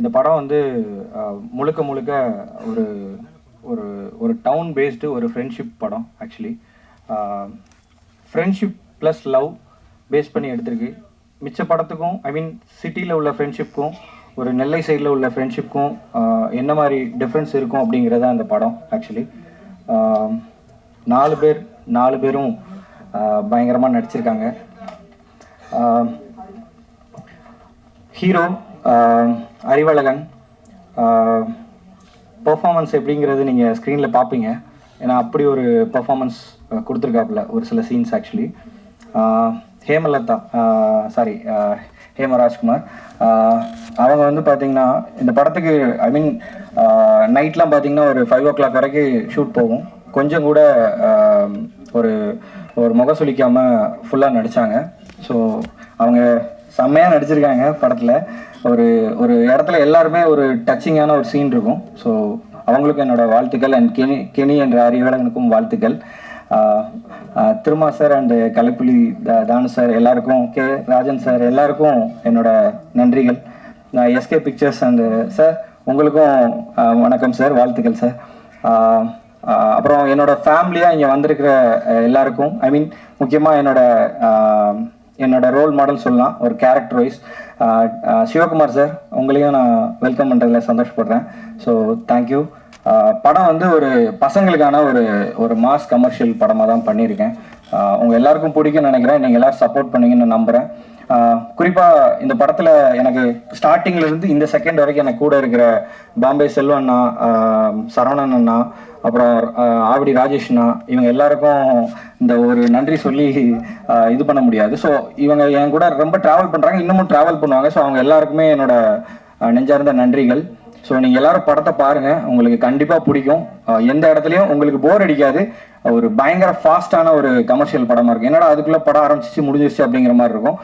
இந்த படம் வந்து முழுக்க முழுக்க ஒரு ஒரு ஒரு டவுன் பேஸ்டு ஒரு ஃப்ரெண்ட்ஷிப் படம். Actually friendship plus love base பண்ணி எடுத்திருக்கு. மிச்ச படத்துக்கும் ஐ மீன் சிட்டியில் உள்ள ஃப்ரெண்ட்ஷிப்க்கும் ஒரு நெல்லை சைடில் உள்ள ஃப்ரெண்ட்ஷிப்க்கும் என்ன மாதிரி டிஃப்ரென்ஸ் இருக்கும் அப்படிங்கிறத அந்த படம். ஆக்சுவலி 4 பேரும் பயங்கரமாக நடிச்சிருக்காங்க. ஹீரோ அறிவழகன் பர்ஃபார்மன்ஸ் எப்படிங்கிறது நீங்கள் ஸ்க்ரீனில் பார்ப்பீங்க. ஏன்னா அப்படி ஒரு பர்ஃபார்மன்ஸ் கொடுத்துருக்காப்புல ஒரு சில சீன்ஸ். ஆக்சுவலி ஹேமலதா ஹேமராஜ்குமார் அவங்க வந்து பார்த்திங்கன்னா இந்த படத்துக்கு ஐ மீன் நைட்லாம் பார்த்திங்கன்னா ஒரு 5 o'clock வரைக்கும் ஷூட் போகும். கொஞ்சம் கூட ஒரு ஒரு முகம் சுளிக்காமல் ஃபுல்லாக நடித்தாங்க. ஸோ அவங்க செம்மையாக நடிச்சிருக்காங்க படத்தில். ஒரு ஒரு இடத்துல எல்லாருமே ஒரு டச்சிங்கான ஒரு சீன் இருக்கும். ஸோ அவங்களுக்கும் என்னோட வாழ்த்துக்கள். அண்ட் கெனி என்ற அறிவழகனுக்கும் வாழ்த்துக்கள். Thiruma sir and Kalaipuli Thanu sir எல்லாருக்கும், கே ராஜன் சார் எல்லாருக்கும் என்னோட நன்றிகள். எஸ்கே பிக்சர்ஸ் அண்டு சார் உங்களுக்கும் வணக்கம் சார், வாழ்த்துக்கள் சார். அப்புறம் என்னோட ஃபேமிலியாக இங்கே வந்திருக்கிற எல்லாருக்கும், ஐ மீன் முக்கியமாக என்னோட ரோல் மாடல் சொல்லலாம் ஒரு கேரக்டர் வைஸ். சிவகுமார் சார் உங்களையும் நான் வெல்கம் பண்ணுறதுல சந்தோஷப்படுறேன். So thank you. படம் வந்து ஒரு பசங்களுக்கான ஒரு மாஸ் கமர்ஷியல் படமாக தான் பண்ணியிருக்கேன். உங்கள் எல்லாருக்கும் பிடிக்கும்னு நினைக்கிறேன். நீங்கள் எல்லோரும் சப்போர்ட் பண்ணீங்கன்னு நம்புகிறேன். குறிப்பாக இந்த படத்தில் எனக்கு ஸ்டார்டிங்லேருந்து இந்த செகண்ட் வரைக்கும் எனக்கு கூட இருக்கிற பாம்பே செல்வண்ணா, சரவணன் அண்ணா, அப்புறம் ஆவடி ராஜேஷ்னா, இவங்க எல்லாருக்கும் இந்த ஒரு நன்றி சொல்லி இது பண்ண முடியாது. ஸோ இவங்க என் கூட ரொம்ப ட்ராவல் பண்ணுறாங்க, இன்னமும் ட்ராவல் பண்ணுவாங்க. ஸோ அவங்க எல்லாருக்குமே என்னோட நெஞ்சார்ந்த நன்றிகள். ஸோ நீங்கள் எல்லாரும் படத்தை பாருங்கள், உங்களுக்கு கண்டிப்பாக பிடிக்கும். எந்த இடத்துலையும் உங்களுக்கு போர் அடிக்காது. ஒரு பயங்கர ஃபாஸ்ட்டான ஒரு கமர்ஷியல் படமாக இருக்கும். என்னடா அதுக்குள்ளே படம் ஆரம்பிச்சிச்சு முடிஞ்சிருச்சு அப்படிங்கிற மாதிரி இருக்கும்.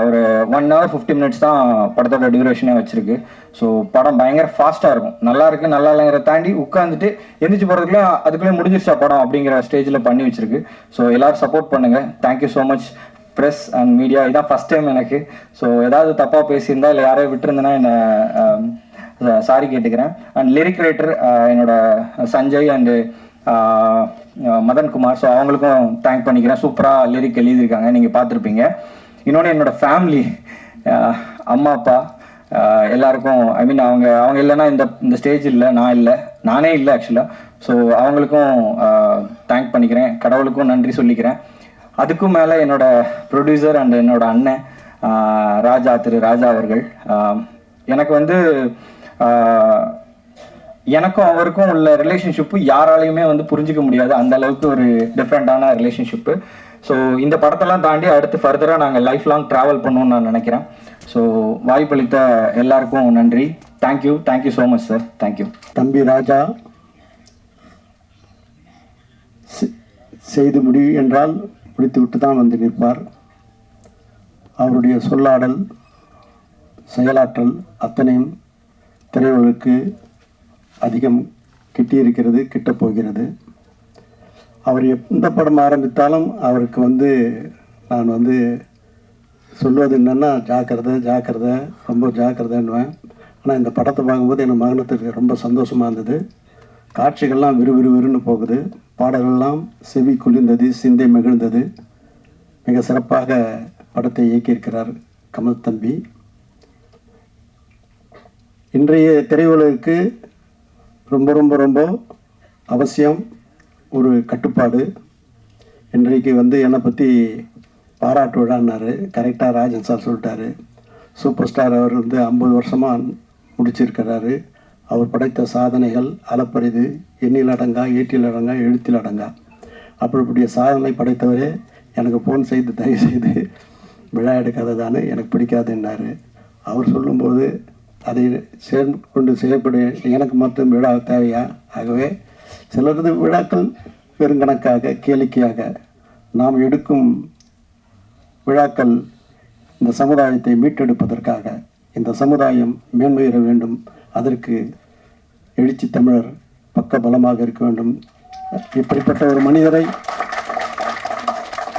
ஒரு 1 hour 50 minutes தான் படத்தோட டியூரேஷனே வச்சிருக்கு. ஸோ படம் பயங்கர ஃபாஸ்ட்டாக இருக்கும். நல்லா இருக்குது நல்லா இல்லைங்கிறத தாண்டி உட்காந்துட்டு எந்திரிச்சு போகிறதுக்குள்ளே அதுக்குள்ளே முடிஞ்சிருச்சா படம் அப்படிங்கிற ஸ்டேஜில் பண்ணி வச்சிருக்கு. ஸோ எல்லோரும் சப்போர்ட் பண்ணுங்கள். Thank you so much press and media. இதான் ஃபஸ்ட் டைம் எனக்கு. ஸோ ஏதாவது தப்பாக பேசியிருந்தா இல்லை யாரையும் விட்டுருந்தேன்னா என்னை சாரி கேட்டுக்கிறேன். அண்ட் லிரிக் ரைட்டர் என்னோட சஞ்சய் அண்டு மதன்குமார், ஸோ அவங்களுக்கும் தேங்க் பண்ணிக்கிறேன். சூப்பராக லிரிக் எழுதியிருக்காங்க, நீங்கள் பார்த்துருப்பீங்க. இன்னொன்று என்னோடய ஃபேமிலி, அம்மா அப்பா எல்லாருக்கும், ஐ மீன் அவங்க இல்லைன்னா இந்த ஸ்டேஜ் இல்லை, நானே இல்லை ஆக்சுவலாக. ஸோ அவங்களுக்கும் தேங்க் பண்ணிக்கிறேன், கடவுளுக்கும் நன்றி சொல்லிக்கிறேன். அதுக்கும் மேலே என்னோட ப்ரொடியூசர் அண்ட் என்னோட அண்ணன் திரு ராஜா அவர்கள். எனக்கு வந்து எனக்கும் அவருக்கும் உள்ள ரிலேஷன்ஷிப்பு யாராலையுமே வந்து புரிஞ்சிக்க முடியாது. அந்த அளவுக்கு ஒரு டிஃப்ரெண்ட்டான ரிலேஷன்ஷிப்பு. ஸோ இந்த படத்தெல்லாம் தாண்டி அடுத்து ஃபர்தராக நாங்கள் லைஃப் லாங் ட்ராவல் பண்ணணும்னு நான் நினைக்கிறேன். ஸோ வாய்ப்பளித்த எல்லாருக்கும் நன்றி. Thank you so much sir. Thank you. தம்பி ராஜா செய்து முடிவு என்றால் முடித்துவிட்டு தான் வந்து நிற்பார். அவருடைய சொல்லாடல் செயலாற்றல் அத்தனையும் திரையுலகுக்கு அதிகம் கிட்டியிருக்கிறது, கிட்டப் போகிறது. அவர் எந்த படம் ஆரம்பித்தாலும் அவருக்கு வந்து நான் வந்து சொல்வது என்னென்னா ஜாக்கிரதை ரொம்ப ஜாக்கிரதைன்னுவேன். ஆனால் இந்த படத்தை பார்க்கும்போது என் மகனத்துக்கு ரொம்ப சந்தோஷமாக இருந்தது. காட்சிகள்லாம் விறுவிறுன்னு போகுது, பாடல்கள்லாம் செவி குளிர்ந்தது, சிந்தை மகிழ்ந்தது. மிக சிறப்பாக படத்தை இயக்கியிருக்கிறார் கமல் தம்பி. இன்றைய திரையுலகுக்கு ரொம்ப ரொம்ப ரொம்ப அவசியம் ஒரு கட்டுப்பாடு. இன்றைக்கு வந்து என்னை பற்றி பாராட்டு விழான்னாரு, கரெக்டாக ராஜன் சார் சொல்லிட்டாரு. சூப்பர் ஸ்டார் அவர் வந்து 50 வருஷமாக முடிச்சிருக்கிறாரு. அவர் படைத்த சாதனைகள் அளப்பரிது, எண்ணில் அடங்கா, ஏட்டில் அடங்கா, எழுத்தில் அடங்கா. அப்படிப்படிய சாதனை படைத்தவரே எனக்கு ஃபோன் செய்து தயவு செய்து விழா எடுக்காததானே எனக்கு பிடிக்காதுன்னாரு. அவர் சொல்லும்போது அதை கொண்டு செயல்பட எனக்கு மட்டும் விழா தேவையா? ஆகவே சிலரது விழாக்கள் பெருங்கணக்காக கேளிக்கையாக நாம் எடுக்கும் விழாக்கள் இந்த சமுதாயத்தை மீட்டெடுப்பதற்காக. இந்த சமுதாயம் மேன்மையேற வேண்டும், அதற்கு எழுச்சி தமிழர் பக்க பலமாக இருக்க வேண்டும். இப்படிப்பட்ட ஒரு மனிதரை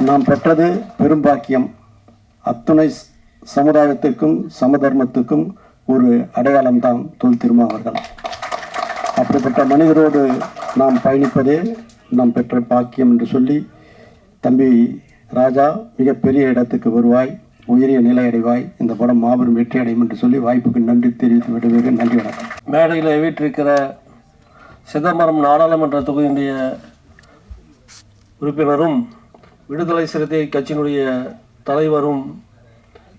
நாம் பெற்றது பெரும்பாக்கியம். அத்துணை சமுதாயத்திற்கும் சமதர்மத்துக்கும் ஒரு அடையாளம்தான் தொல் திருமாவர்கள். அப்படிப்பட்ட மனிதரோடு நாம் பயணிப்பதே நாம் பெற்ற பாக்கியம் என்று சொல்லி, தம்பி ராஜா மிகப்பெரிய இடத்துக்கு வருவாய், உயரிய நிலை அடைவாய், இந்த படம் மாபெரும் வெற்றி அடையும் என்று சொல்லி வாய்ப்புக்கு நன்றி தெரிவித்து விடுவேன். நன்றி, வணக்கம். மேடையில் வீற்றிருக்கிற சிதம்பரம் நாடாளுமன்ற தொகுதியினுடைய உறுப்பினரும் விடுதலை சிறுத்தை கட்சியினுடைய தலைவரும்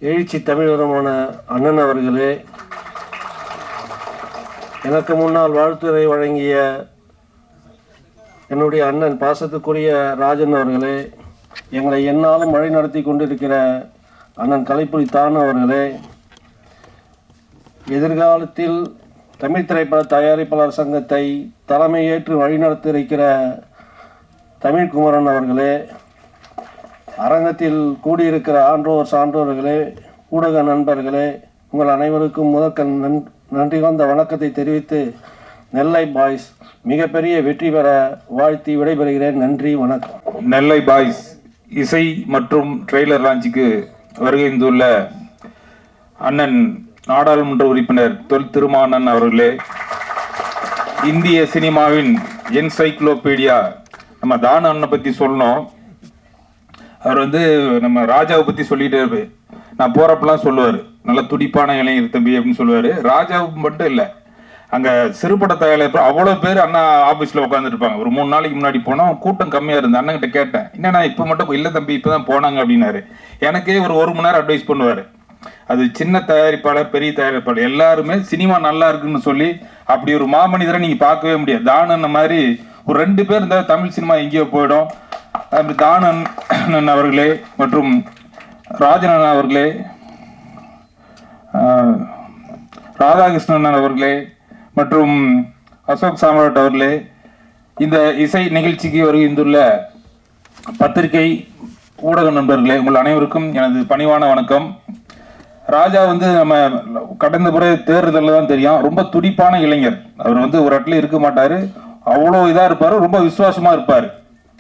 எழுச்சி தமிழருமான அண்ணன் அவர்களே, எனக்கு முன்னால் வாழ்த்துரை வழங்கிய என்னுடைய அண்ணன் பாசத்துக்குரிய ராஜன் அவர்களே, எங்களை என்னாலும் வழி நடத்தி கொண்டிருக்கிற அண்ணன் கலைப்புலி தான் அவர்களே, எதிர்காலத்தில் தமிழ் திரைப்பட தயாரிப்பாளர் சங்கத்தை தலைமையேற்று வழிநடத்த இருக்கிற தமிழ்குமரன் அவர்களே, அரங்கத்தில் கூடியிருக்கிற ஆன்றோர் சான்றோர்களே, ஊடக நண்பர்களே, உங்கள் அனைவருக்கும் முதற்க நன்றி வந்த வணக்கத்தை தெரிவித்து நெல்லை பாய்ஸ் மிகப்பெரிய வெற்றி பெற வாழ்த்தி விடைபெறுகிறேன். நன்றி, வணக்கம். நெல்லை பாய்ஸ் இசை மற்றும் ட்ரெய்லர் லான்ச்சுக்கு வருகிந்துள்ள அண்ணன் நாடாளுமன்ற உறுப்பினர் தொல் திருமானன் அவர்களே, இந்திய சினிமாவின் என்சைக்ளோபீடியா, நம்ம தான அண்ணனை பற்றி சொல்லணும். அவர் நம்ம ராஜாவை பற்றி சொல்லிகிட்டே இருப்பார். நான் போகிறப்பெல்லாம் சொல்லுவார், நல்ல துடிப்பான இளைஞர் தம்பி அப்படின்னு சொல்லுவார். ராஜாவுக்கு மட்டும் இல்லை, அங்கே சிறுபட தயாரிப்பு அவ்வளோ பேர் அண்ணா ஆஃபீஸில் உட்காந்துருப்பாங்க. ஒரு 3 நாளைக்கு முன்னாடி போனால் கூட்டம் கம்மியாக இருந்தது. அண்ணன்கிட்ட கேட்டேன், என்னண்ணா இப்போ மட்டும் இல்லை தம்பி, இப்போ தான் போனாங்க அப்படின்னாரு. எனக்கே ஒரு 1 மணி நேரம் அட்வைஸ் பண்ணுவார். அது சின்ன தயாரிப்பாளர் பெரிய தயாரிப்பாளர் எல்லாருமே சினிமா நல்லா இருக்குன்னு சொல்லி அப்படி ஒரு மாமனிதரை நீங்கள் பார்க்கவே முடியாது. தானன் மாதிரி ஒரு 2 பேர் இருந்தால் தமிழ் சினிமா எங்கேயோ போயிடும். அப்படி தானன் அவர்களே மற்றும் ராஜன் அவர்களே, ராதாகிருஷ்ணன் அவர்களே மற்றும் அசோக் சாம்ராட் அவர்களே, இந்த இசை நிகழ்ச்சிக்கு வருகின்றுள்ள பத்திரிகை ஊடக நண்பர்களே, உங்கள் அனைவருக்கும் எனது பணிவான வணக்கம். ராஜா நம்ம கடந்த முறை தேர்தலில் தான் தெரியும், ரொம்ப துடிப்பான இளைஞர். அவர் ஒரு இடத்துல இருக்க மாட்டார், அவ்வளோ இதாக இருப்பார், ரொம்ப விசுவாசமாக இருப்பார்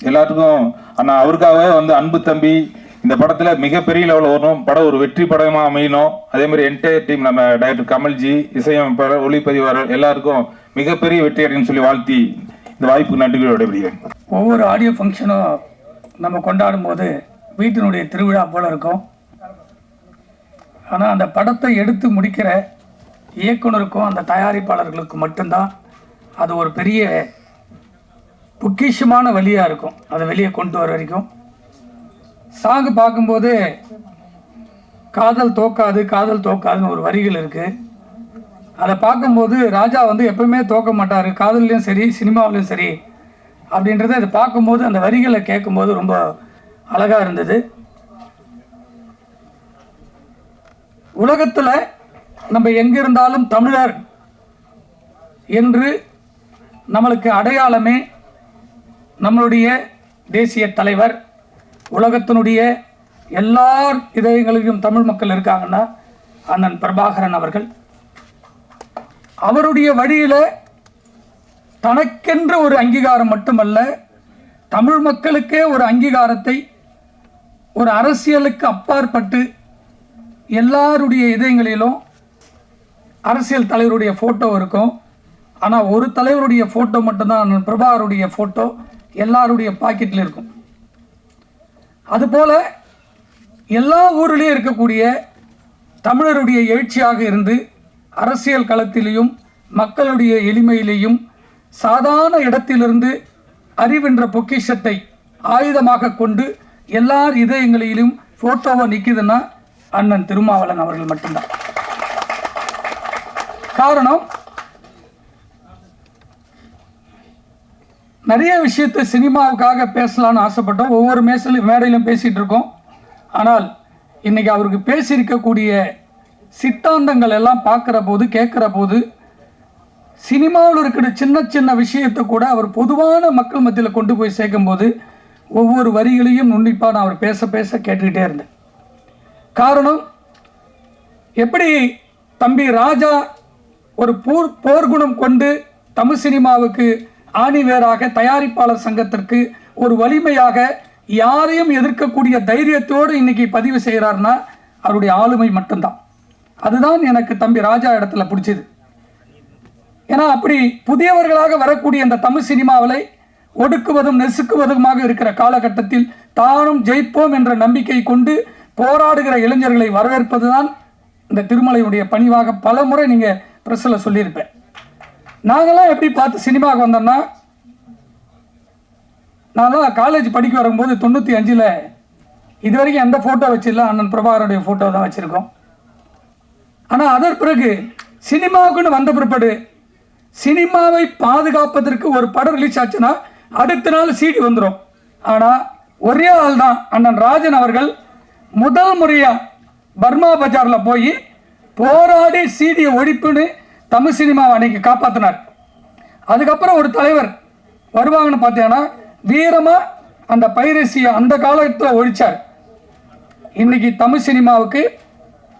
எல்லாத்துக்கும். ஆனால் அவருக்காகவே அன்பு தம்பி இந்த படத்தில் மிகப்பெரிய லெவலில் வரணும், படம் ஒரு வெற்றி படமாக அமையணும். அதே மாதிரி என்டையர் டீம், நம்ம டைரக்டர் கமல்ஜி, இசையமைப்பாளர், ஒளிப்பதிவாளர் எல்லாருக்கும் மிகப்பெரிய வெற்றி அடைன்னு சொல்லி வாழ்த்தி இந்த வாய்ப்புக்கு நன்றிகள் விடைபெறுகிறேன். ஒவ்வொரு ஆடியோ ஃபங்க்ஷனும் நம்ம கொண்டாடும் போது வீட்டினுடைய திருவிழா போல இருக்கும். ஆனால் அந்த படத்தை எடுத்து முடிக்கிற இயக்குனருக்கும் அந்த தயாரிப்பாளர்களுக்கும் மட்டும்தான் அது ஒரு பெரிய பொக்கிஷமான வழியாக இருக்கும். அதை வெளியே கொண்டு வர வரைக்கும் சாங்கு பார்க்கும்போது காதல் தோக்காது காதல் தோக்காதுன்னு ஒரு வரிகள் இருக்குது. அதை பார்க்கும்போது ராஜா எப்பவுமே தோக்க மாட்டார், காதல்லையும் சரி சினிமாவிலையும் சரி அப்படின்றத அதை பார்க்கும்போது அந்த வரிகளை கேட்கும்போது ரொம்ப அழகாக இருந்தது. உலகத்தில் நம்ம எங்கே இருந்தாலும் தமிழர் என்று நம்மளுக்கு அடையாளமே நம்மளுடைய தேசிய தலைவர். உலகத்தினுடைய எல்லார் இதயங்களிலும் தமிழ் மக்கள் இருக்காங்கன்னா அண்ணன் பிரபாகரன் அவர்கள். அவருடைய வழியில் தனக்கென்ற ஒரு அங்கீகாரம் மட்டுமல்ல, தமிழ் மக்களுக்கே ஒரு அங்கீகாரத்தை, ஒரு அரசியலுக்கு அப்பாற்பட்டு எல்லாருடைய இதயங்களிலும் அரசியல் தலைவருடைய ஃபோட்டோ இருக்கும். ஆனால் ஒரு தலைவருடைய ஃபோட்டோ மட்டும்தான், பிரபாகருடைய ஃபோட்டோ எல்லாருடைய பாக்கெட்டில் இருக்கும். அதுபோல் எல்லா ஊரிலையும் இருக்கக்கூடிய தமிழருடைய எழுச்சியாக இருந்து அரசியல் களத்திலையும் மக்களுடைய எளிமையிலேயும் சாதாரண இடத்திலிருந்து அறிவென்ற பொக்கிஷத்தை ஆயுதமாக கொண்டு எல்லார் இதயங்களிலும் ஃபோட்டோவை நிற்குதுன்னா அண்ணன் திருமாவளவன் அவர்கள் மட்டும்தான். காரணம், நிறைய விஷயத்தை சினிமாவுக்காக பேசலான்னு ஆசைப்பட்டோம், ஒவ்வொரு மேடையிலும் பேசிகிட்டு இருக்கோம். ஆனால் இன்றைக்கி அவருக்கு பேசியிருக்கக்கூடிய சித்தாந்தங்கள் எல்லாம் பார்க்குற போது கேட்குற போது சினிமாவில் இருக்கிற சின்ன சின்ன விஷயத்தை கூட அவர் பொதுவான மக்கள் மத்தியில் கொண்டு போய் சேர்க்கும்போது ஒவ்வொரு வரிகளையும் நுண்ணிப்பாக நான் அவர் பேச பேச கேட்டுக்கிட்டே இருந்தேன். காரணம், எப்படி தம்பி ராஜா ஒரு போர்க்குணம் கொண்டு தமிழ் சினிமாவுக்கு ஆணிவேராக, தயாரிப்பாளர் சங்கத்திற்கு ஒரு வலிமையாக, யாரையும் எதிர்க்கக்கூடிய தைரியத்தோடு இன்னைக்கு பதிவு செய்கிறார்னா அவருடைய ஆளுமை மட்டும்தான். அதுதான் எனக்கு தம்பி ராஜா இடத்துல பிடிச்சது. ஏன்னா அப்படி புதியவர்களாக வரக்கூடிய இந்த தமிழ் சினிமாவில் ஒடுக்குவதும் நெசுக்குவதுமாக இருக்கிற காலகட்டத்தில் தானும் ஜெயிப்போம் என்ற நம்பிக்கை கொண்டு போராடுகிற இளைஞர்களை வரவேற்பது தான் இந்த திருமலையுடைய பணிவாக பல முறை நீங்கள் ப்ரெஸ்ஸில் சொல்லியிருப்பேன். நாங்களாம் எப்படி பார்த்து சினிமாவுக்கு வந்தோம்னா, நான்லாம் காலேஜ் படிக்க வரும்போது 95 இது வரைக்கும் எந்த ஃபோட்டோ வச்சிடல, அண்ணன் பிரபாகருடைய ஃபோட்டோ தான் வச்சுருக்கோம். ஆனால் அதற்கு பிறகு சினிமாவுக்குன்னு வந்த பிற்பாடு சினிமாவை பாதுகாப்பதற்கு ஒரு படம் ரிலீஸ் ஆச்சுன்னா அடுத்த நாள் சிடி வந்துடும். ஆனால் ஒரே ஆள் தான் அண்ணன் ராஜன் அவர்கள் முதல் முறையாக பர்மா பஜாரில் போய் போராடி சிடியை ஒழிப்புன்னு தமிழ் சினிமாவை அன்னைக்கு காப்பாற்றினார். அதுக்கப்புறம் ஒரு தலைவர் வருவாங்கன்னு பார்த்தீங்கன்னா வீரமாக அந்த பைரசியை அந்த காலத்தில் ஒழிச்சார். இன்னைக்கு தமிழ் சினிமாவுக்கு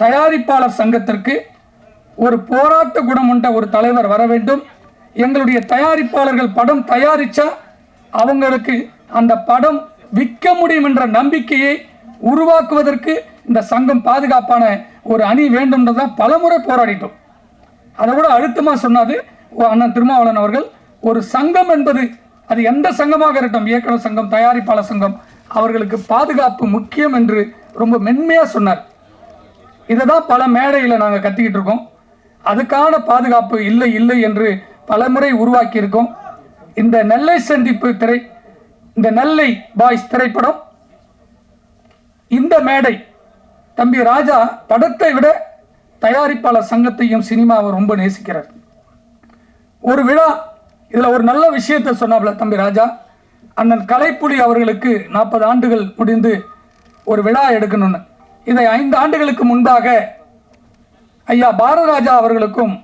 தயாரிப்பாளர் சங்கத்திற்கு ஒரு போராட்ட குணம் கொண்ட ஒரு தலைவர் வர வேண்டும். எங்களுடைய தயாரிப்பாளர்கள் படம் தயாரித்தா அவங்களுக்கு அந்த படம் விற்க முடியும் என்ற நம்பிக்கையை உருவாக்குவதற்கு இந்த சங்கம் பாதுகாப்பான ஒரு அணி வேண்டும்ன்றதான் பலமுறை போராடிட்டோம். அதை விட அழுத்தமாக சொன்னாது அண்ணன் திருமாவளவன் அவர்கள், ஒரு சங்கம் என்பது அது எந்த சங்கமாக இருக்கட்டும், இயக்குனர் சங்கம், தயாரிப்பாளர் சங்கம், அவர்களுக்கு பாதுகாப்பு முக்கியம் என்று ரொம்ப மென்மையாக சொன்னார். இதை தான் பல மேடையில் நாங்கள் கத்திக்கிட்டு இருக்கோம். அதுக்கான பாதுகாப்பு இல்லை இல்லை என்று பலமுறை உருவாக்கி இருக்கோம். இந்த நெல்லை சந்திப்பு இந்த நெல்லை பாய்ஸ் திரைப்படம், இந்த மேடை தம்பி ராஜா படத்தை விட தயாரிப்பாளர் சங்கத்தையும் சினிமாவை ரொம்ப நேசிக்கிறார். ஒரு விழா இதில் ஒரு நல்ல விஷயத்தை சொன்னாப்ல தம்பி ராஜா, அண்ணன் கலைப்புலி அவர்களுக்கு 40 ஆண்டுகள் முடிந்து ஒரு விழா எடுக்கணும்னு. இதை 5 ஆண்டுகளுக்கு முன்பாக ஐயா பாரதராஜா அவர்களுக்கும்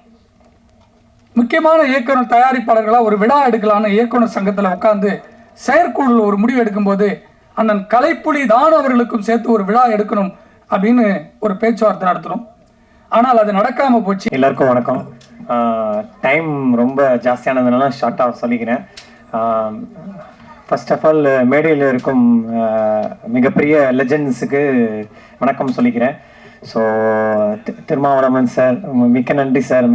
முக்கியமான இயக்குனர் தயாரிப்பாளர்களாக ஒரு விழா எடுக்கலான்னு இயக்குனர் சங்கத்தில் உட்காந்து செயற்குழு ஒரு முடிவு எடுக்கும்போது அண்ணன் கலைப்புலி தான் அவர்களுக்கும் சேர்த்து ஒரு விழா எடுக்கணும் அப்படின்னு ஒரு பேச்சுவார்த்தை நடத்தணும். ஆனால் அது நடக்காமல் போச்சு. எல்லாருக்கும் வணக்கம். டைம் ரொம்ப ஜாஸ்தியானதுனால ஷார்ட்டாக சொல்லிக்கிறேன். ஃபர்ஸ்ட் ஆஃப் ஆல் மேடையில் இருக்கும் மிகப்பெரிய லெஜெண்ட்ஸுக்கு வணக்கம் சொல்லிக்கிறேன். ஸோ திருமாவளவன் சார் மிக்க நன்றி சார்.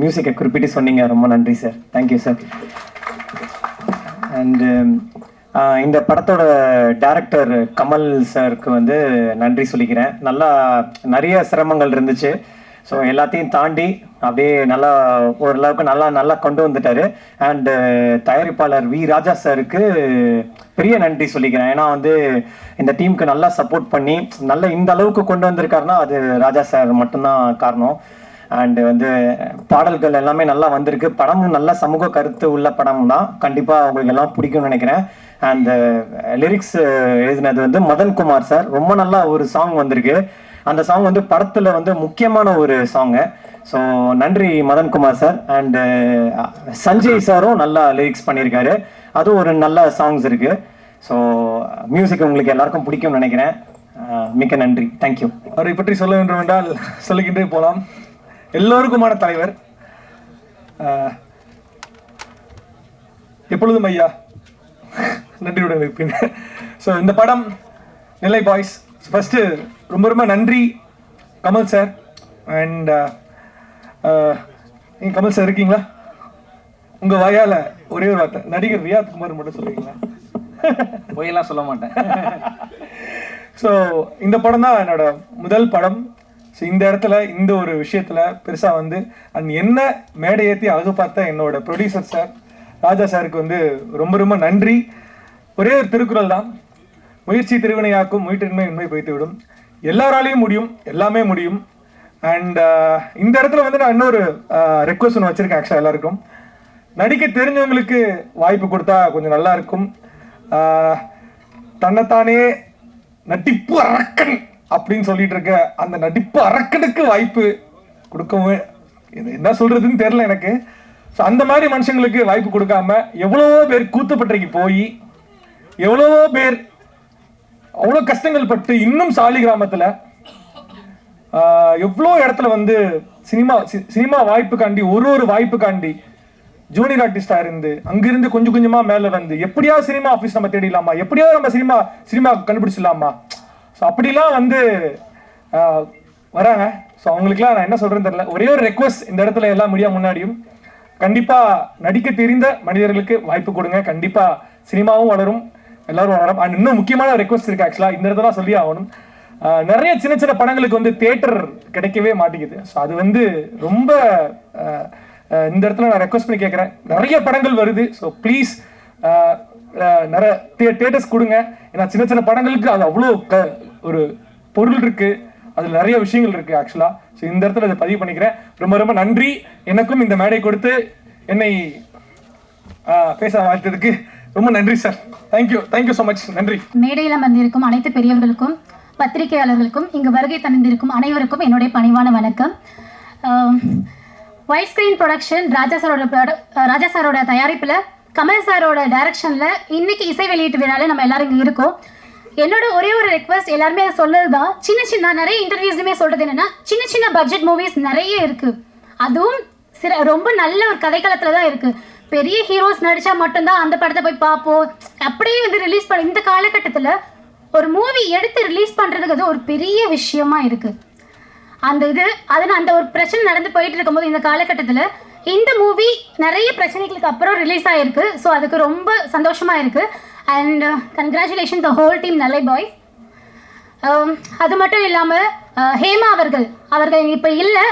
மியூசிக்கை குறிப்பிட்டு சொன்னீங்க, ரொம்ப நன்றி சார். Thank you sir. அண்டு இந்த படத்தோட டைரக்டர் கமல் சாருக்கு வந்து நன்றி சொல்லிக்கிறேன். நிறைய சிரமங்கள் இருந்துச்சு. ஸோ எல்லாத்தையும் தாண்டி அப்படியே நல்லா ஓரளவுக்கு நல்லா கொண்டு வந்துட்டாரு. அண்டு தயாரிப்பாளர் வி ராஜா சாருக்கு பெரிய நன்றி சொல்லிக்கிறேன். ஏன்னா வந்து இந்த டீமுக்கு நல்லா சப்போர்ட் பண்ணி இந்த அளவுக்கு கொண்டு வந்திருக்காருன்னா அது ராஜா சார் மட்டும்தான் காரணம். அண்டு வந்து பாடல்கள் எல்லாமே நல்லா வந்திருக்கு. படமும் நல்ல சமூக கருத்து உள்ள படம் தான். கண்டிப்பாக உங்களுக்கு எல்லாம் பிடிக்கும்னு நினைக்கிறேன். அண்ட் லிரிக்ஸ் எழுதினது வந்து மதன்குமார் சார். ரொம்ப நல்லா ஒரு சாங் வந்திருக்கு. அந்த சாங் வந்து படத்தில் வந்து முக்கியமான ஒரு சாங்கு. ஸோ நன்றி மதன்குமார் சார். அண்டு சஞ்சய் சாரும் நல்லா லிரிக்ஸ் பண்ணியிருக்காரு. அதுவும் ஒரு நல்ல சாங்ஸ் இருக்குது. ஸோ மியூசிக் உங்களுக்கு எல்லாருக்கும் பிடிக்கும்னு நினைக்கிறேன். மிக்க நன்றி. தேங்க்யூ. அவரை பற்றி சொல்ல வேண்டும் என்றால் சொல்லிக்கிட்டே போகலாம். எல்லோருக்குமான தலைவர், எப்பொழுதும் ஐயா நன்றியுடன் இருப்பேன். ஸோ இந்த படம் நெல்லை பாய்ஸ், ஃபஸ்ட்டு ரொம்ப நன்றி கமல் சார். அண்ட் நீங்கள் கமல் சார் இருக்கீங்களா? உங்கள் வாயால் ஒரே ஒரு வார்த்தை, நடிகர் ரியாத் குமார் மட்டும் சொல்லுவீங்களா? போயெல்லாம் சொல்ல மாட்டேன். ஸோ இந்த படம் தான் என்னோட முதல் படம். ஸோ இந்த இடத்துல இந்த ஒரு விஷயத்தில் பெருசாக வந்து என்ன மேடை ஏற்றி அழகு பார்த்த என்னோட ப்ரொடியூசர் சார் ராஜா சாருக்கு வந்து ரொம்ப நன்றி. ஒரே ஒரு திருக்குறள் தான், முயற்சி திருவினையாக்கும், முயற்றின்மை உண்மை வைத்துவிடும். எல்லாராலையும் முடியும், எல்லாமே முடியும். அண்ட் இந்த இடத்துல வந்து நான் இன்னொரு ரெக்வஸ்ட் ஒன்று வச்சுருக்கேன். ஆக்சுவலாக எல்லாருக்கும் நடிக்க தெரிஞ்சவங்களுக்கு வாய்ப்பு கொடுத்தா கொஞ்சம் நல்லா இருக்கும். தன்னைத்தானே நடிப்பு அரக்கன் அப்படின்னு சொல்லிட்டு இருக்க அந்த நடிப்பு அரக்கனுக்கு வாய்ப்பு கொடுக்கவும் என்ன சொல்றதுன்னு தெரியல எனக்கு. ஸோ அந்த மாதிரி மனுஷங்களுக்கு வாய்ப்பு கொடுக்காம எவ்வளவோ பேர் கூத்துப்பட்டைக்கு போய் எவ்வளவோ பேர் அவ்வளோ கஷ்டங்கள் பட்டு இன்னும் சாலி கிராமத்தில் எவ்வளோ இடத்துல வந்து சினிமா வாய்ப்புக்காண்டி ஒரு வாய்ப்புக்காண்டி ஜூனியர் ஆர்டிஸ்டா இருந்து அங்கிருந்து கொஞ்சம் கொஞ்சமா மேல வந்து எப்படியாவது சினிமா ஆஃபீஸ் நம்ம தேடிடலாமா, எப்படியாவது நம்ம சினிமா கண்டுபிடிச்சிடலாமா, ஸோ அப்படிலாம் வந்து வராங்க. ஸோ அவங்களுக்குலாம் நான் என்ன சொல்கிறேன்னு தெரியல. ஒரே ஒரு ரெக்வஸ்ட் இந்த இடத்துல எல்லா மீடியா முன்னாடியும், கண்டிப்பாக நடிக்க தெரிந்த மனிதர்களுக்கு வாய்ப்பு கொடுங்க. கண்டிப்பாக சினிமாவும் வளரும், எல்லாரும் வளரும். அண்ட் இன்னும் முக்கியமான ரெக்வஸ்ட் இருக்குது ஆக்சுவலாக, இந்த இடத்துல சொல்லி ஆகணும். நிறைய சின்ன சின்ன படங்களுக்கு வந்து தியேட்டர் கிடைக்கவே மாட்டேங்குது. ஸோ அது வந்து ரொம்ப இந்த இடத்துல நான் ரெக்வஸ்ட் பண்ணி கேட்குறேன். நிறைய படங்கள் வருது, ஸோ ப்ளீஸ் நிறைய தியேட்டர்ஸ் கொடுங்க. ஏன்னா சின்ன சின்ன படங்களுக்கு அது அவ்வளோ ஒரு பொருள் இருக்குது, அதில் நிறைய விஷயங்கள் இருக்குது ஆக்சுவலாக. ஸோ இந்த இடத்துல இதை பதிவு பண்ணிக்கிறேன். ரொம்ப ரொம்ப நன்றி. எனக்கும் இந்த மேடை கொடுத்து என்னை பேச வாழ்த்ததுக்கு ரொம்ப நன்றி சார். Thank you so much. நன்றி. மேடையில் வந்திருக்கும் அனைத்து பெரியவர்களுக்கும், பத்திரிகையாளர்களுக்கும், இங்கு வருகை தந்திருக்கும் அனைவருக்கும் என்னுடைய பணிவான வணக்கம். ஒயிட் ஸ்க்ரீன் ப்ரொடக்ஷன் ராஜா சாரோட தயாரிப்பில், கமல் சாரோட டைரக்ஷனில் இன்னைக்கு இசை வெளியீட்டு விழாவில் நம்ம எல்லாரும் இங்கே இருக்கோம். என்னோட ஒரே ஒரு ரெக்வஸ்ட், எல்லாருமே அதை சொல்லுது தான், சின்ன நிறைய இன்டர்வியூஸுமே சொல்கிறது என்னென்னா, சின்ன பட்ஜெட் மூவிஸ் நிறைய இருக்குது. அதுவும் ரொம்ப நல்ல ஒரு கதைக்களத்தில் தான் இருக்குது. பெரிய ஹீரோஸ் நடித்தா மட்டும்தான் அந்த படத்தை போய் பார்ப்போம். அப்படியே வந்து ரிலீஸ் பண்ண இந்த காலகட்டத்தில் ஒரு மூவி எடுத்து ரிலீஸ் பண்ணுறதுக்கு அது ஒரு பெரிய விஷயமா இருக்குது. அந்த ஒரு பிரச்சனை நடந்து போயிட்டு இருக்கும்போது இந்த காலகட்டத்தில் இந்த மூவி நிறைய பிரச்சனைகளுக்கு அப்புறம் ரிலீஸ் ஆகிருக்கு. ஸோ அதுக்கு ரொம்ப சந்தோஷமாக இருக்குது. And congratulation the whole team Nellai boys. அது மட்டும் இல்லாமல் ஹேமா அவர்கள் இப்போ இல்லை.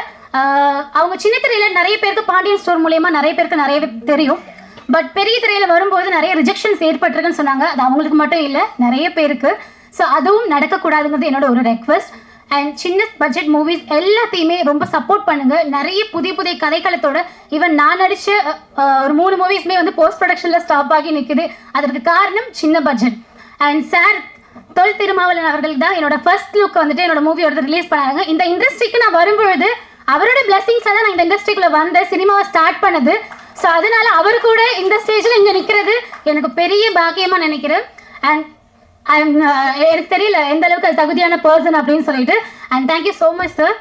அவங்க சின்ன திரையில் நிறைய பேருக்கு பாண்டியன் ஸ்டோர் மூலயமா நிறைய பேருக்கு நிறையவே தெரியும். பட் பெரிய திரையில் வரும்போது நிறைய ரிஜெக்ஷன்ஸ் ஏற்பட்டிருக்குன்னு சொன்னாங்க. அது அவங்களுக்கு மட்டும் இல்லை, நிறைய பேருக்கு. ஸோ அதுவும் நடக்கக்கூடாதுங்கிறது என்னோட ஒரு ரெக்வஸ்ட். அண்ட் சின்ன பட்ஜெட் மூவிஸ் எல்லாத்தையுமே ரொம்ப சப்போர்ட் பண்ணுங்கள். நிறைய புதிய கதைக்களத்தோட, ஈவன் நான் நடித்த ஒரு 3 மூவிஸுமே வந்து போஸ்ட் ப்ரொடக்ஷனில் ஸ்டாப் ஆகி நிற்குது. அதற்கு காரணம் சின்ன budget. And sir Thol Thirumavalavan அவர்கள் தான் என்னோட ஃபர்ஸ்ட் லுக் வந்துட்டு என்னோட மூவியோட ரிலீஸ் பண்ணாங்க. இந்த இண்டஸ்ட்ரிக்கு நான் வரும்பொழுது அவரோட பிளெஸிங்ஸில் தான் நான் இந்த இண்டஸ்ட்ரிக்குள்ளே வந்த சினிமாவை ஸ்டார்ட் பண்ணது. ஸோ அதனால் அவர் கூட இந்த ஸ்டேஜில் இங்கே நிற்கிறது எனக்கு பெரிய பாக்கியமாக நினைக்கிறேன். அண்ட் எனக்கு தெரியல எந்த அளவுக்கு அது தகுதியான பர்சன் அப்படின்னு சொல்லிட்டு. And thank you so much sir.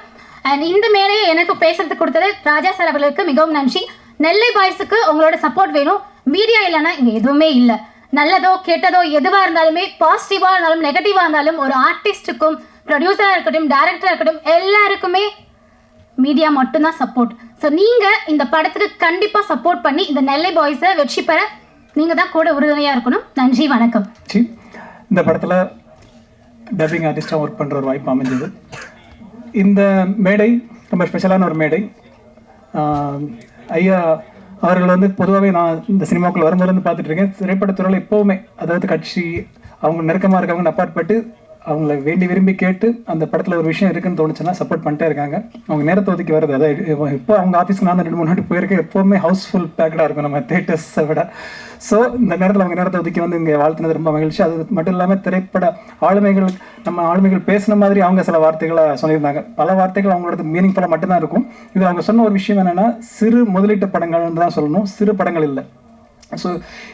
And இந்த மேடையை எனக்கு பேசுறதுக்கு கொடுத்தது ராஜா சார் அவர்களுக்கு மிகவும் நன்றி. நெல்லை பாய்ஸுக்கு உங்களோட சப்போர்ட் வேணும். மீடியா இல்லைன்னா இங்கே எதுவுமே இல்லை. நல்லதோ கெட்டதோ எதுவாக இருந்தாலுமே, பாசிட்டிவாக இருந்தாலும் நெகட்டிவாக இருந்தாலும், ஒரு ஆர்டிஸ்ட்டுக்கும் ப்ரொடியூசராக இருக்கட்டும், டைரக்டராக இருக்கட்டும், எல்லாருக்குமே மீடியா மட்டும்தான் சப்போர்ட். ஸோ நீங்கள் இந்த படத்துக்கு கண்டிப்பாக சப்போர்ட் பண்ணி இந்த நெல்லை பாய்ஸை வெற்றி பெற நீங்கள் தான் கூட உறுதுணையாக இருக்கணும். நன்றி, வணக்கம். இந்த படத்தில் டப்பிங் ஆர்டிஸ்டாக ஒர்க் பண்ணுற ஒரு வாய்ப்பு அமைஞ்சது. இந்த மேடை ரொம்ப ஸ்பெஷலான ஒரு மேடை. ஐயா அவர்கள் வந்து பொதுவாகவே நான் இந்த சினிமாக்குள்ள வரும்போது வந்து பார்த்துட்டு இருக்கேன். திரைப்படத்துறையில் எப்போவுமே, அதாவது கட்சி அவங்க நெருக்கமாக இருக்கவங்க அப்பாற்பட்டு அவங்கள வேண்டி விரும்பி கேட்டு அந்த படத்தில் ஒரு விஷயம் இருக்குன்னு தோணுச்சுன்னா சப்போர்ட் பண்ணிட்டே இருக்காங்க. அவங்க நேரத்தை ஒதுக்கி வருது. அதாவது இப்போ அவங்க ஆஃபீஸ்க்கு நான் 2-3 நாட்டு போயிருக்கேன். எப்போவுமே ஹவுஸ்ஃபுல் பேக்கடாக இருக்கும் நம்ம தேட்டர்ஸை விட. ஸோ இந்த நேரத்தில் அவங்க நேரத்தை ஒதுக்கி வந்து இங்கே வாழ்த்துனது ரொம்ப மகிழ்ச்சி. அது மட்டும் இல்லாமல் திரைப்பட நம்ம ஆளுமைகள் பேசின மாதிரி அவங்க சில வார்த்தைகளை சொல்லியிருந்தாங்க. பல வார்த்தைகள் அவங்களோட மீனிங்ஃபுல்லாக மட்டும்தான் இருக்கும். இது அவங்க சொன்ன ஒரு விஷயம் என்னென்னா, சிறு முதலீட்டு படங்கள்னு தான் சொல்லணும், சிறு படங்கள் இல்லை. ஸோ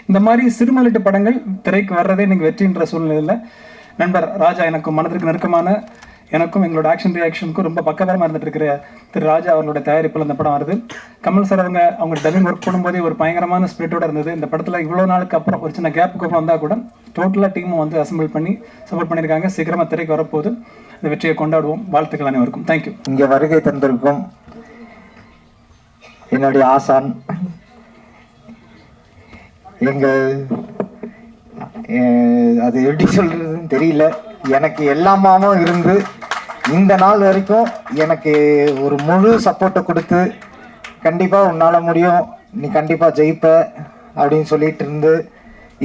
இந்த மாதிரி சிறு முதலீட்டு படங்கள் திரைக்கு வர்றதே இன்னைக்கு வெற்றின்ற சூழ்நிலையில் நண்பர் ராஜா, எனக்கும் மனதிற்கு நெருக்கமான, எனக்கும் எங்களோட ஆக்ஷன் ரியாக்ஷனுக்கும் ரொம்ப பக்கபலமாக இருந்துட்டு இருக்கிற திரு ராஜா அவர்களோட தயாரிப்பில் இந்த படம் வருது. கமல் சார் அவங்க டப்பிங் ஒர்க் பண்ணும்போதே ஒரு பயங்கரமான ஸ்பிரிட்டோட இருந்தது. இந்த படத்தில் இவ்வளோ நாளுக்கு அப்புறம் ஒரு சின்ன கேப்புக்கு அப்புறம் வந்தால் கூட டோட்டலாக டீமும் வந்து அசம்பிள் பண்ணி சப்போர்ட் பண்ணியிருக்காங்க. சீக்கிரமாக திரைக்கு வரப்போகுது. இந்த வெற்றியை கொண்டாடுவோம். வாழ்த்துக்கள் அனைவருக்கும். தேங்க்யூ. இங்கே வருகை தந்திருக்கும் என்னுடைய ஆசான், அது எப்படி சொல்றதுன்னு தெரியல, எனக்கு எல்லாமாவும் இருந்து இந்த நாள் வரைக்கும் எனக்கு ஒரு முழு சப்போர்ட்டை கொடுத்து, கண்டிப்பாக உன்னால் முடியும், நீ கண்டிப்பாக ஜெயிப்ப அப்படின்னு சொல்லிட்டு இருந்து,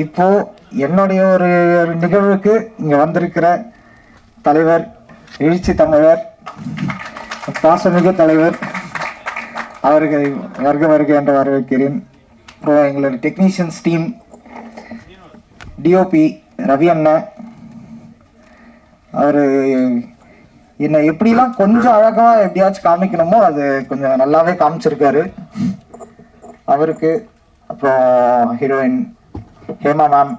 இப்போது என்னுடைய ஒரு நிகழ்வுக்கு இங்கே வந்திருக்கிற தலைவர், எழுச்சி தமிழர், பாசமிகு தலைவர் அவர்கள் வருக என்று வரவேற்கிறேன். அப்புறம் எங்களோட டெக்னீஷியன்ஸ் டீம், டிஓபி ரவி அண்ணன், அவர் என்னை எப்படிலாம் கொஞ்சம் அழகாக எப்படியாச்சும் காமிக்கணுமோ அது கொஞ்சம் நல்லாவே காமிச்சிருக்காரு அவருக்கு. அப்புறம் ஹீரோயின் ஹேமா மேம்,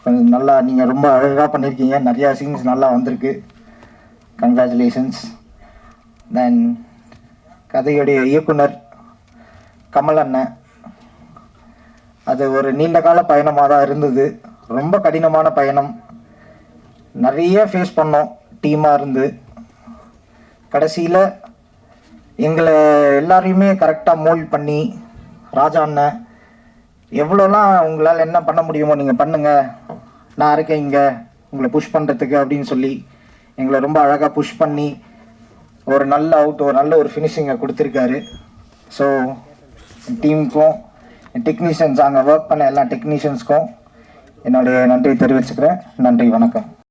கொஞ்சம் நல்லா நீங்கள் ரொம்ப அழகாக பண்ணியிருக்கீங்க. நிறையா சீன்ஸ் நல்லா வந்திருக்கு. கங்க்ராச்சுலேஷன்ஸ். தென் கதையுடைய இயக்குனர் கமல் அண்ணன், அது ஒரு நீண்ட கால பயணமாக தான் இருந்தது. ரொம்ப கடினமான பயணம், நிறைய ஃபேஸ் பண்ணோம். டீமாக இருந்து கடைசியில் எங்களை எல்லாரையுமே கரெக்டாக மோல்ட் பண்ணி ராஜா அண்ணன் எவ்வளோலாம் உங்களால் என்ன பண்ண முடியுமோ நீங்கள் பண்ணுங்கள், நான் இருக்கேன் இங்கே உங்களை புஷ் பண்ணுறதுக்கு அப்படின்னு சொல்லி எங்களை ரொம்ப அழகாக புஷ் பண்ணி ஒரு நல்ல ஒரு நல்ல ஒரு ஃபினிஷிங்கை கொடுத்துருக்காரு. ஸோ டீமுக்கும் டெக்னீஷியன்ஸ் அங்கே ஒர்க் பண்ண எல்லா டெக்னீஷியன்ஸ்க்கும் என்னுடைய நன்றி தெரிவிச்சுக்கிறேன். நன்றி, வணக்கம்.